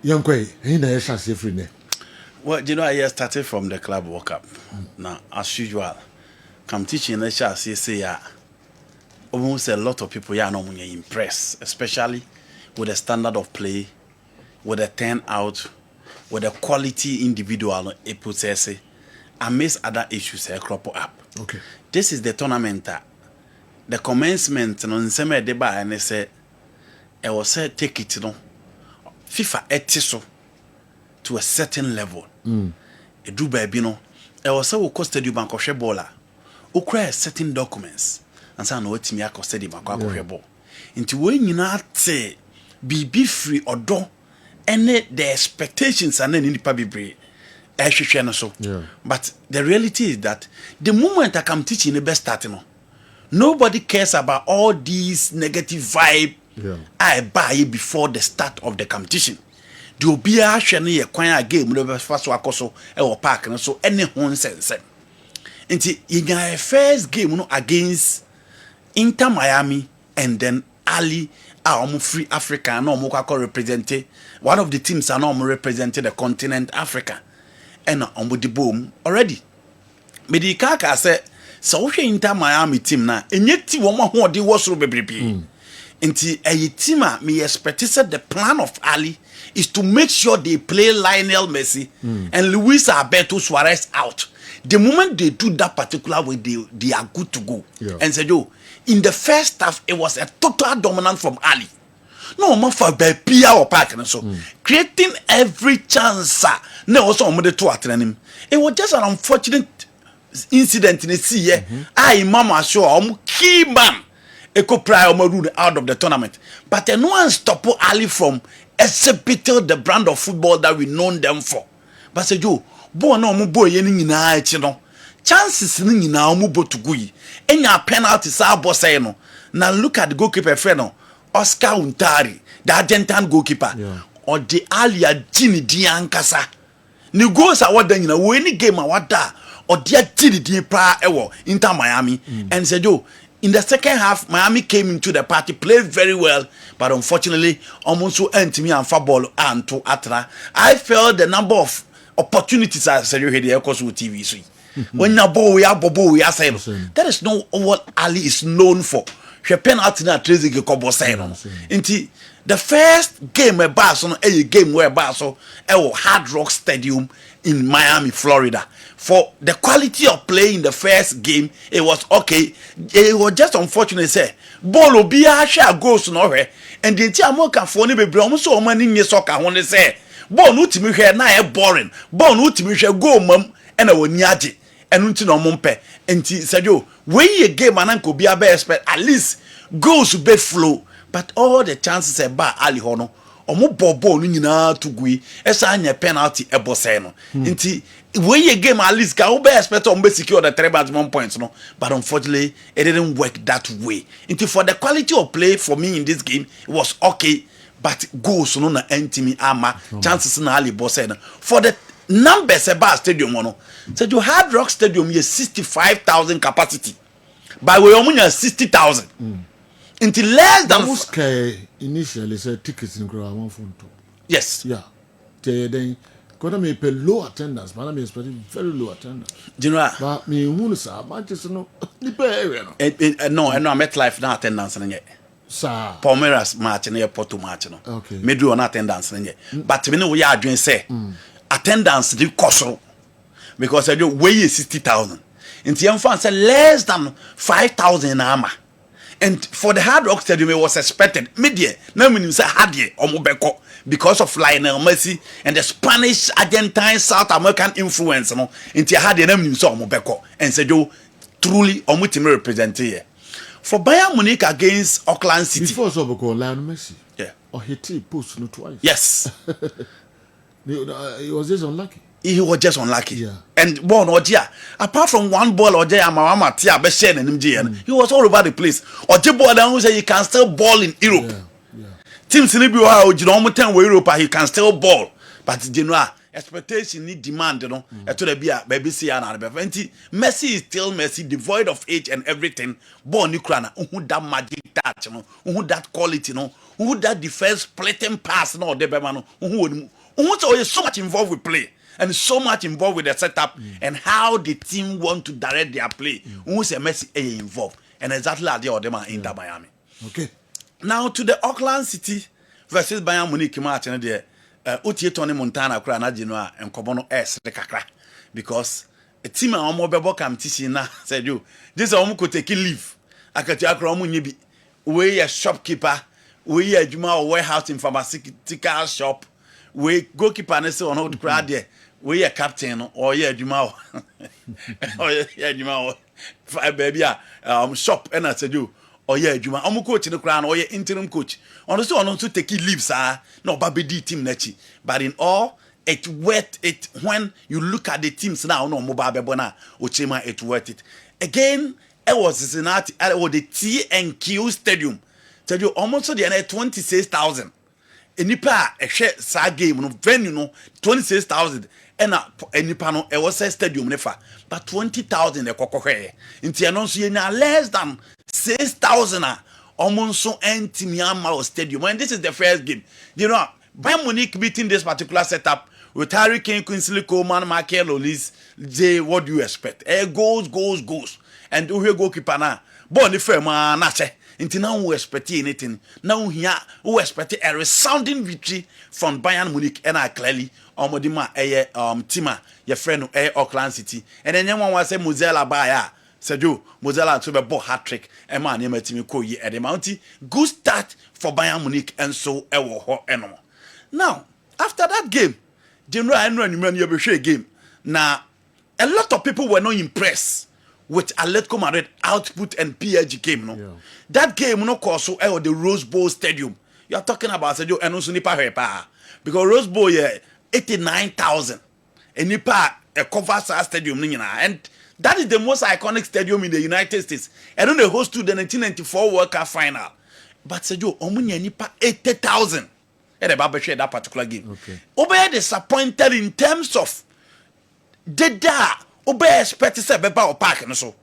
Young Quay, he never shall see free. Well, you know, I started from the club World Cup. Now, as usual, come teaching the shall say, almost a lot of people are not impressed, especially with the standard of play, with the turnout, with the quality individual it possess, amidst other issues crop up. Okay. This is the tournament. The commencement on same deba and they say, I was said take it no. FIFA etiso to a certain level. A do baby no. I was so cost the bank of shebola. Ukra certain documents. And so I know what me cost the bank of shebo. Into when you not say be free or do any the expectations and then in the public so. But the reality is that the moment I come teaching the best starting, nobody cares about all these negative vibe I buy before the start of the competition. There will be a game the first wakoso or park and so any one sense. And in your first game against Inter Miami and then Ali are free Africa no more represented. One of the teams are not represented the continent Africa. And on the boom already. Medikaka said, so Inter Miami team na and yet woman who de was baby. Inti a team me expect the plan of Ali is to make sure they play Lionel Messi and Luis Alberto Suarez out. The moment they do that particular way, they are good to go. And said, yo, in the first half, it was a total dominance from Ali. No more for Pia or Park and so creating every chance. No, also on the two at him. It was just an unfortunate incident in the sea. I mama sure key man. Eko prior out of the tournament. But no one stopped Ali from exhibiting the brand of football that we know them for. But say yo, bo no mo boy yeni nyina echi no. Chances ni nyina mo bo to gui. Enya penalty sa bo say no. Now look at the goalkeeper friend no. Oscar Untari, the Argentine goalkeeper. Or the Alia Gini Diankasa. Ni goals are what then you know any game what da or dear Gini Di pra ewo Inter Miami and said yo in the second half Miami came into the party, played very well, but unfortunately almost so end me and football and to Atra. I felt the number of opportunities I said you had the Ecosu TV so when you we are saying that is not what Ali is known for. She penalty na Tracy Kobo saying inti the first game where Barcelona a game where Barcelona Hard Rock Stadium in Miami, Florida. For the quality of play in the first game, it was okay. It was just unfortunate say ball be a share goes nowhere and the entire American for be almost so many years soccer when they say ball no timi here na boring. Ball no timi here go mum and a wonyaje and unti no mumpe enti said yo when a game and could be a expect at least goals to be flow, but all the chances about Ali Hono omo bobo no nyina to gui esa anya penalty ebose no nti when a game at least can be expect on be secure the 3 maximum points no, but unfortunately it didn't work that way. Nti for the quality of play for me in this game it was okay, but goals no na entimi ama chances na Ali bose no for the numbers about stadium no. So you Hard Rock Stadium is 65,000 capacity. By way of 60,000. Until less than initially said tickets in Graham phone. Yes. Yeah. Then got me pay low attendance, but I'm expecting very low attendance. General. But me who say Manchester no area no. I met life na attendance na yet. Sir. Palmeiras match na Porto match no. Okay. Me do na attendance na yet. But me no we are doing say attendance the cost because I do weigh 60,000. In the fans say less than 5,000 armor. And for the Hard Rock Stadium, it was expected. Media, no meaning say Hardie or Mobeko because of Lionel Messi and the Spanish, Argentine, South American influence. No, into Hardie, no meaning so Mobeko and said you truly omutime represent here. For Bayern Munich against Auckland City. Before Soboko, Lionel Messi. Yeah. Or he post no twice. Yes. He was just unlucky. He was just unlucky. Yeah. And one or apart from one ball or Mama Tia Beshen and MGN, he was all over the place. Or Jibo down say he can still ball in Europe. Yeah. Team Sinibu or Jerome 10 Europe, he can still ball. But Genoa, expectation need demand no to the bia baby see na be fenti Messi is still Messi, devoid of age and everything. Born ni kra na who that magic touch no, who that quality no, who that defense splitting pass no de be ma no, who so much involved with play and so much involved with the setup and how the team want to direct their play. Who say Messi involved and exactly like the other man in Miami. Okay. Now to the Auckland City versus Bayern Munich match and there Otie Tony Montana kura na Genoa and Kobono S the kakra because a team a omo bebo competition na said you this omo could take leave akati akra omo nyebi we a shopkeeper we a juma warehouse in pharmaceutical shop we goalkeeper na say on the crowd there we a captain or yeah juma or yeah juma baby shop and I said you or yeah juma omo coach the crown or yeah interim coach on so take leave sir no babedi team nechi but in all it worth it when you look at the teams now no mobile bebona ochema it worth it again. It was Cincinnati at the T&Q stadium tell you almost the 26,000 enipa a share sa game no venue no 26,000 and enipa no e was a stadium nefa but 20,000 e kokohwe nti no so yenya less than 6,000 almost so empty Myanmar stadium and this is the first game. You know Bayern Munich beating this particular setup with Harry Kane, Kingsley Coman, Michael Olise. Jay, what do you expect? Goals. And who goalkeeper na? Bon the firm na che. Until now we expect anything. Now here we expect a resounding victory from Bayern Munich and I clearly omodima tima your friend Auckland City. And then one was say Mozella Baya. Sergio Mozella to be ball hat-trick. And man you met me ko ye at the mountain. Good start for Bayern Munich and so eno. Now, after that game, game. Now, a lot of people were not impressed with Atletico Madrid output and PSG game. No, yeah. That game no cost so the Rose Bowl Stadium. You are talking about Sergio and also Nipa Hepa because Rose Bowl 89,000 and Nipa a cover stadium and that is the most iconic stadium in the United States. And then they host to the 1994 World Cup final. But Sergio, omunya Nipa 80,000. And the Bible share that particular game. Okay. Obey disappointed in terms of the obey expect to say beba or park and so.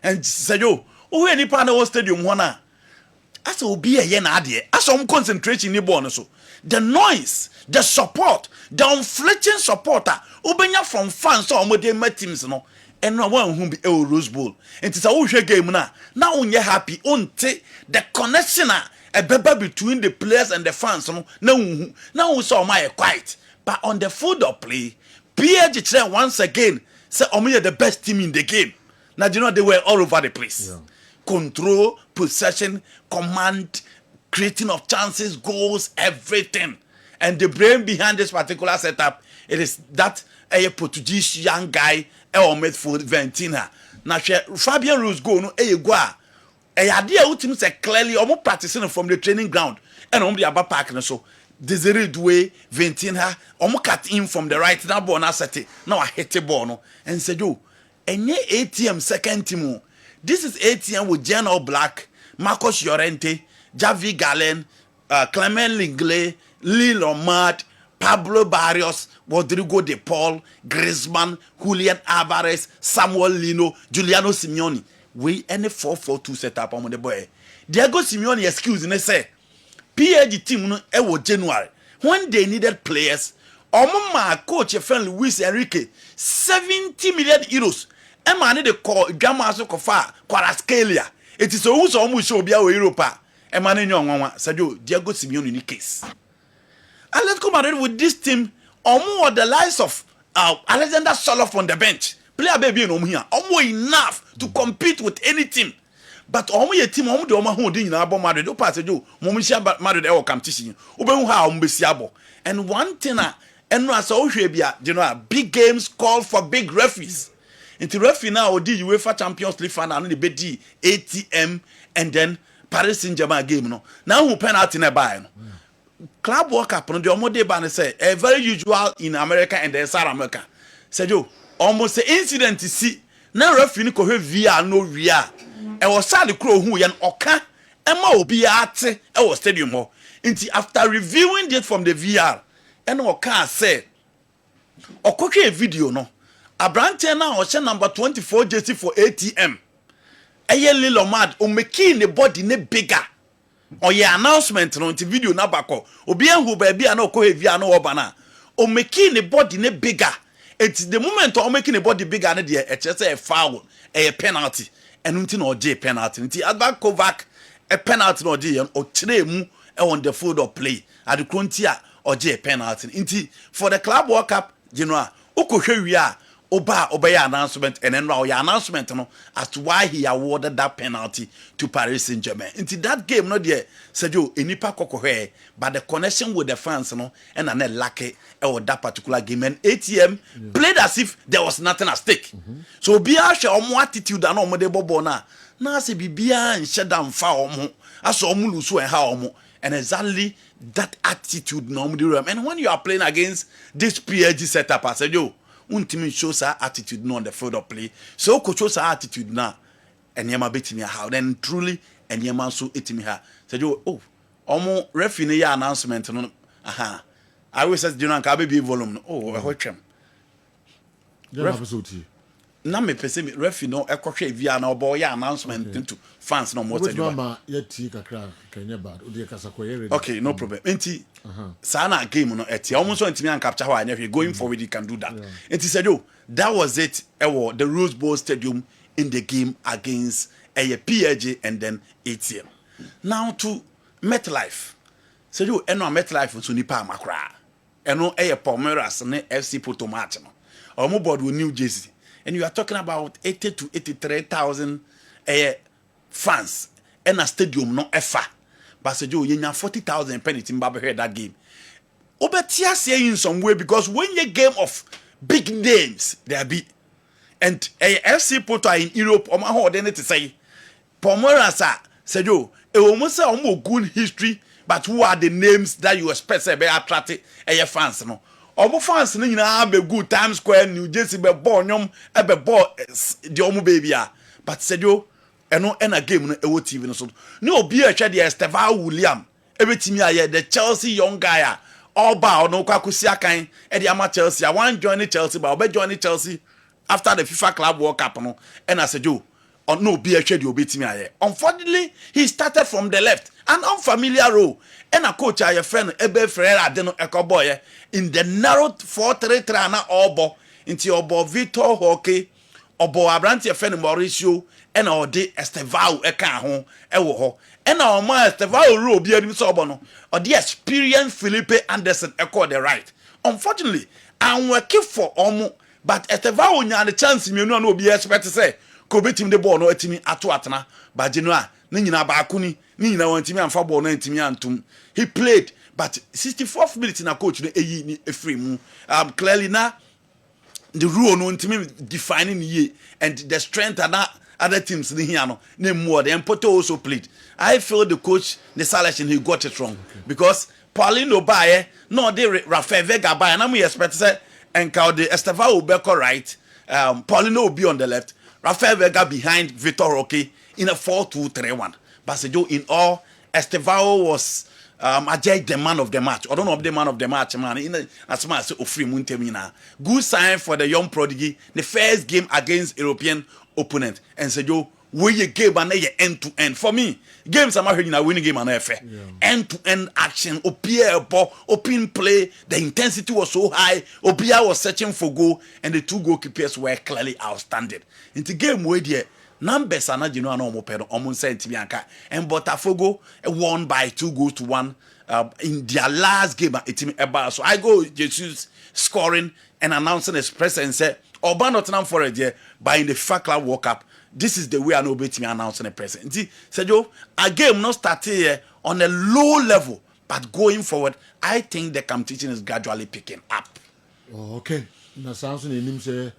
And say yo, who any partner was stadium one. As will be a yen idea. As some concentration in the so. The noise, the support, the unflinching supporter, obenya from fans or more teams no. And no one who be a Rose Bowl. And it's a whole game now. Now when you're happy, the connection a beba between the players and the fans. Now we saw my quiet. But on the field of play, PSG once again say Omi are the best team in the game. Now you know they were all over the place. Yeah. Control, possession, command, creating of chances, goals, everything. And the brain behind this particular setup, it is that a Portuguese young guy, made for Ventina. Now Fabian Ruiz go no gua. A idea ultimate say clearly almost practicing from the training ground and on the upper park and so Desiree Doué Ventina almost cut in from the right now ball now set it now I hit the ball no and said yo any ATM second team this is ATM with General Black, Marcos Llorente, Javi Galen, Clement Lenglet, Lil Omad, Pablo Barrios, Rodrigo de Paul, Griezmann, Julian Alvarez, Samuel Lino, Giuliano Simeone. We any 4-4-2 setup on the boy. Diego Simeone excuse me say PSG team no January when they needed players. My coach friend Luis Enrique 70 million euros. And man they call Gamma so kofa Kwaraskelia. It is almost show be our Europa. And man Sergio Diego Simeone in the case. And let's come out with this team more the likes of Alexander Soloff on the bench. Player baby no here. Enough to compete with any team. But a team the who did in Abo Madrid. Do pass you Momisha Madrid or competition. Ubehu ha umbesiabo. And one thing and no so you know big games call for big referees. Into referee now did UEFA Champions League final the BD ATM and then Paris Saint-Germain game no. Now who penalty na buy no. Club World Cup no the omode ban say a very usual in America and then South America. Said you almost the incident to see now referee ko VR no VR. E was sad crow who yan oka ema obi ate e was stadium ho. Until after reviewing it from the VR and oka say Okoke video no. Abrante na o number 24 jersey for ATM. Eye Lilo Mad o make the body ne bigger. O ye announcement no nti video na bako. Obi enhu ba bia na okọ heavy na oba na. O make the body ne bigger. It's the moment o making the body bigger na de e chese e foul, e penalty. Enu nti na oje penalty. Nti Adva Kovac a penalty na oje o kire mu on the field of play. Ade krontia oje penalty. Nti for the Club World Cup, you know, ukohwe wi a obey announcement and then now your announcement no as to why he awarded that penalty to Paris Saint-Germain. Into that game no there said you enipa kokohwe but the connection with the fans no and an lucky or that particular game and ATM played as if there was nothing at stake. So be a share omo attitude and omo de bobo na se bibia and shut down fa omo aso omo lusu and ha omo and exactly that attitude no omo. And when you are playing against this PSG setup I said yo untimi shows our attitude no on the field of play. So coach shows our attitude now. And yama betting how then truly and yama so etimi ha. Said you omo referee ya announcement no aha. I always said you know can be volume. Oh I watch him. Na me pese me referee no ekwohwe via na obo ya announcement into fans no more said you. Okay, no problem. Enti sana game no eti almost so ntimi an capture how I going forward you can do that. Enti said yo that was it the Rose Bowl Stadium in the game against PSG and then ATM. Now to MetLife. Said yo eno MetLife so nipa amakra. Eno Palmeiras ne FC Porto match no. Omo board with New Jersey. And you are talking about 80 to 83,000 fans in a stadium no efa. But say you have 40,000 pennies in Baba that game. Obetia say in some way because when you game of big names there be and FC Porto in Europe or my whole to say Palmeiras said you it almost say good history but who are the names that you expect to be attracted fans no. Omo fans ni nyina be good Times Square New Jersey be ball nyom e be ball the omo baby a but said yo eno na game no e wo TV no so ni obi a hwe de Estevao William e betimi aye the Chelsea young guy a all ba no kwakosi akan e de ama Chelsea a wan join Chelsea ba obe join Chelsea after the FIFA Club World Cup no and I said yo no obi a hwe de obetimi aye. Unfortunately he started from the left an unfamiliar role and a coach a friend Ebe Ferreira de no ekoboy in the narrow 4-3-3 na obo into obo Victor Hockey obo Abrante friend Mauricio and o de Estevao eka ho e wo ho and o ma Estevao ro obi anim so obo no o de experience Felipe Anderson eko the right. Unfortunately I'm working for omo but Estevao nya the chance me no obi expect say ko betim the ball no atimi ato atena ba Genoa ni nyina ba akuni ni nyina wantimi amfa ball no antimi antum. He played but 64th minute na coach no eyi ni efree mu clearly na the rule no ntimi defining ye and the strength and other teams ni here no na more the Porto also played. I feel the coach the selection he got it wrong because Paulinho Baye no de Rafael Vega Baye na we expect say enka the Estevao Beko right Paulinho will be on the left Rafael Vega behind Vitor Roque in a 4-2-3-1 but so in all Estevao was Ajay the man of the match. I don't know the man of the match, man. In as much as free Muntemina. Good sign for the young prodigy. The first game against European opponent. And said yo, where you game and end to end. For me, games I'm hearing a winning game and fair. End to end action, Opia ball, open play. The intensity was so high. Opia was searching for goal, and the two goalkeepers were clearly outstanding. In the game where there. Numbers are not normal pero almost sent Bianca and Botafogo won by 2-1 in their last game at team about. So I go Jesus scoring and announcing his presence and said Oba Nottingham Forest there by in the FIFA Club World Cup. This is the way I know about me announcing the presence. See, said yo a game not starting here on a low level but going forward I think the competition is gradually picking up. Oh, okay. Na sounds in him say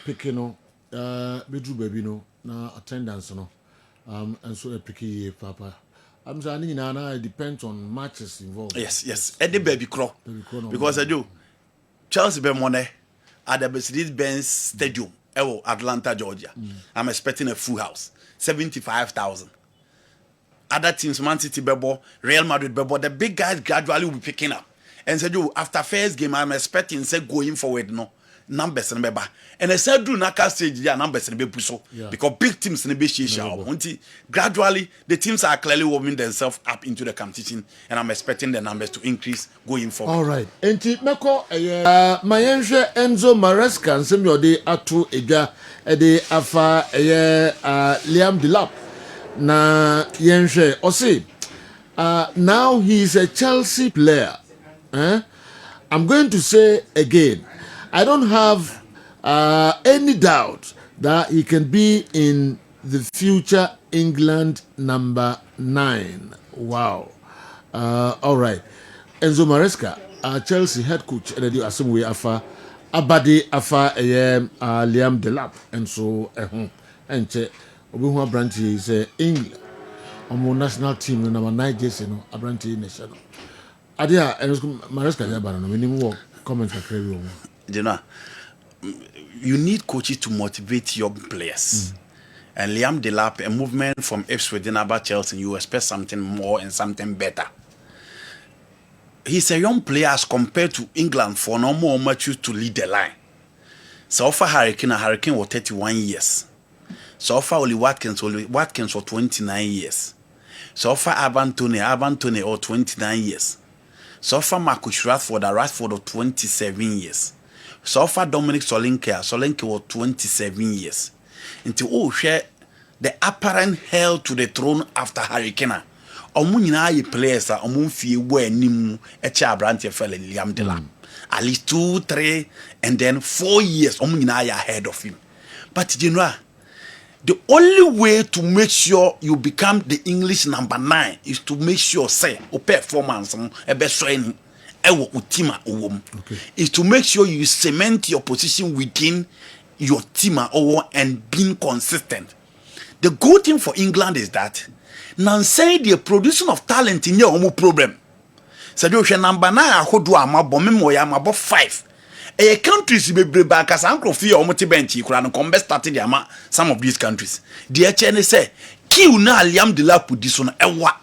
picking bedroom baby no na attendance no and so epic papa I'm saying na it depends on matches involved. Yes Eddie baby crow because I do Chelsea be money at the Mercedes-Benz Stadium Atlanta Georgia. I'm expecting a full house 75,000. Other teams Man City bebo Real Madrid bebo the big guys gradually will be picking up and said you after first game I'm expecting say going forward no numbers and beba and I said do naka stage yeah numbers and be so because big teams in the be share gradually the teams are clearly warming themselves up into the competition and I'm expecting the numbers to increase going forward. All right, enti meko mayenhwe Enzo Maresca nsem yode ato edwa de afa Liam Delap na yenhwe osi now he's a Chelsea player. I'm going to say again, I don't have any doubt that he can be in the future England number 9. Wow. All right. Enzo Maresca, Chelsea head coach, and the assembly afa Abadi afa Liam Delap, and so and che obi branch is England. Our national team number 9 jersey no abranti nation. Adia Enzo Maresca jabana no minimum comments are crazy. You know, you need coaches to motivate young players. And Liam Delap, a movement from Ipswich about Chelsea, you expect something more and something better. He's a young player as compared to England for no more mature to lead the line. So far Hurricane was 31 years. So far Watkins for 29 years. So far Ivan Toney or 29 years. So far Marcus Rashford of 27 years. So far Dominic Solanke was 27 years. Until share the apparent hail to the throne after Hurricane. Omunyina ye players a omunfie wo anim e cha branch fell Liam Delap. At least 2, 3 and then 4 years omunyina ye ahead of him. But you know, the only way to make sure you become the English number 9 is to make sure say o performance e be so any e wo utima owom. Is to make sure you cement your position within your team and being consistent. The good thing for England is that now say the production of talent in your problem. So you number 9 ahodo amabo memoya amabo 5. A countries be back as uncle fear omote bench kura no come started the some of these countries. The HN say kill na Liam Delap this one ewa.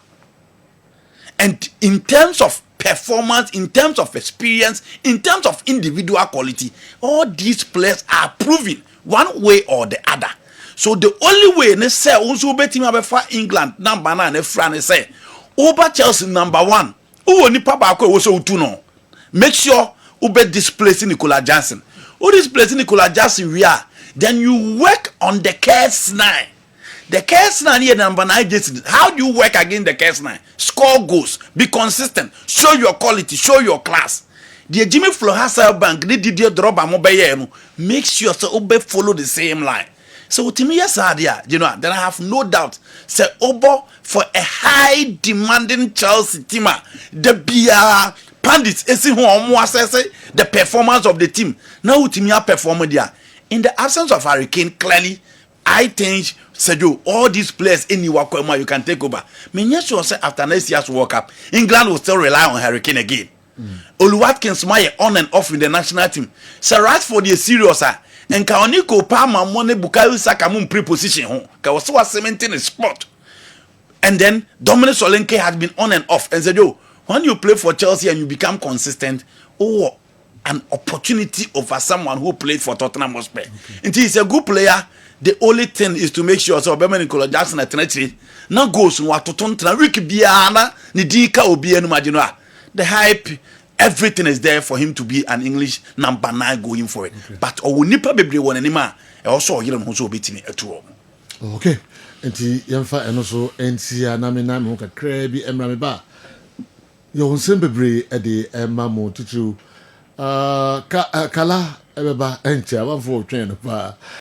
And in terms of performance, in terms of experience, in terms of individual quality, all these players are proving one way or the other. So the only way they say also bet him for England number 9 France say over Chelsea number 1. Who only papa was so to know. Make sure you bet displacing Nicola Johnson. Who displacing Nicola Johnson we are. Then you work on the Kessben. The Kessben here number 9 just how do you work against the Kessben? Score goals, be consistent, show your quality, show your class. The Jimmy Flohasa Bank did drop a mobile. Make sure so Obe follow the same line. So to me, yes, you know, then I have no doubt. Say Obo for a high demanding Chelsea team, the beer pandits, the performance of the team. Now to me, performing there. In the absence of Hurricane, clearly, I think Sergio, all these players in Iwakoma you can take over. Me sure say after next year's World Cup, England will still rely on Hurricane again. Watkins on and off in the national team. Sir Rashford is serious. And Kaoniko Palmer Mone Bukayo Saka mun preposition home. Was cementing a spot. And then Dominic Solanke has been on and off. And said, yo, when you play for Chelsea and you become consistent, an opportunity over someone who played for Tottenham Hotspur. And he's a good player. The only thing is to make sure so Obama Nicola Jackson at Tenetri now goes to what to Rick Biana Nidika Obian Majinoa. The hype. Everything is there for him to be an English number 9 going for it. But Onipa Baby one anima also hear him who's beating it at all. Okay. Enti yamfa enoso entia na me na me ka krabi emra me ba. Yo nsem bebre e de emma mo tutu kala ebeba entia wanfo twɛn no pa.